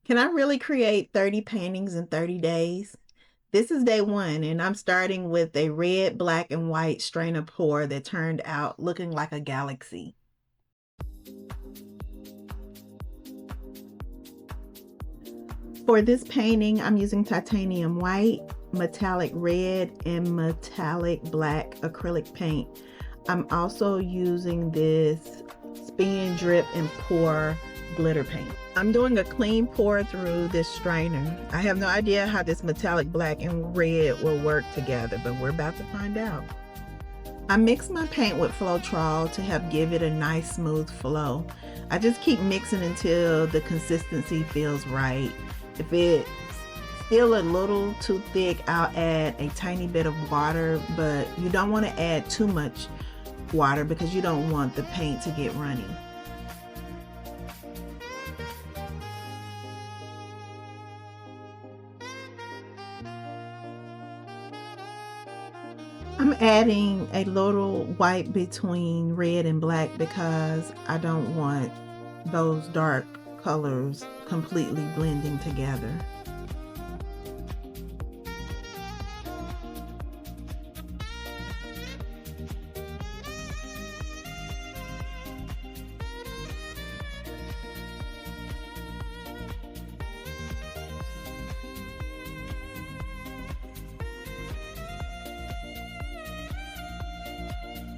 Can I really create 30 paintings in 30 days? This is day one, and I'm starting with a red, black, and white strainer pour that turned out looking like a galaxy. For this painting, I'm using titanium white, metallic red, and metallic black acrylic paint. I'm also using this spin, drip, and pour glitter paint. I'm doing a clean pour through this strainer. I have no idea how this metallic black and red will work together, but we're about to find out. I mix my paint with Floetrol to help give it a nice smooth flow. I just keep mixing until the consistency feels right. If it's still a little too thick, I'll add a tiny bit of water, but you don't want to add too much water because you don't want the paint to get runny. I'm adding a little white between red and black because I don't want those dark colors completely blending together.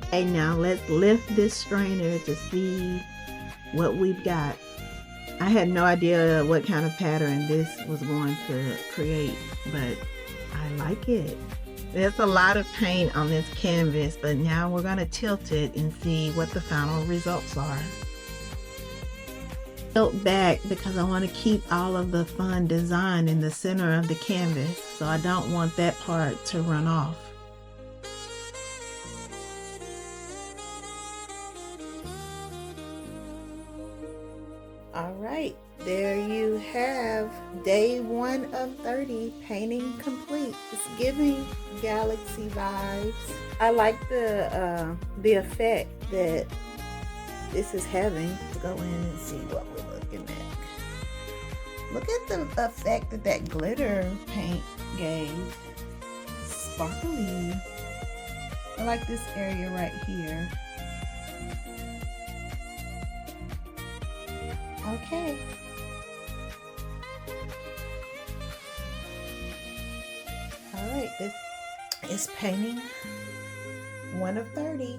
Okay, now let's lift this strainer to see what we've got. I had no idea what kind of pattern this was going to create, but I like it. There's a lot of paint on this canvas, but now we're going to tilt it and see what the final results are. Tilt back because I want to keep all of the fun design in the center of the canvas, so I don't want that part to run off. All right, there you have day one of 30 painting complete. It's giving galaxy vibes. I like the effect that this is having. Let's go in and see what we're looking at. Look at the effect that that glitter paint gave. Sparkly. I like this area right here. Okay. All right, this is painting 1 of 30.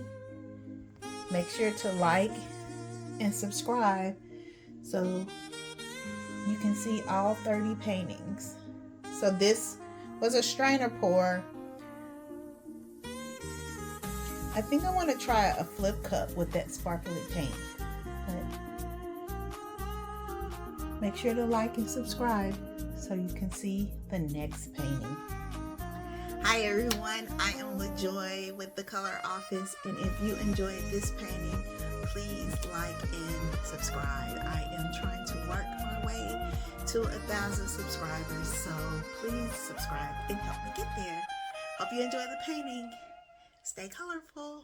Make sure to like and subscribe so you can see all 30 paintings. So this was a strainer pour. I think I want to try a flip cup with that sparkly paint. But make sure to like and subscribe so you can see the next painting. Hi everyone, I am LaJoy with The Color Office, and if you enjoyed this painting, please like and subscribe. I am trying to work my way to 1,000 subscribers, so please subscribe and help me get there. Hope you enjoy the painting. Stay colorful.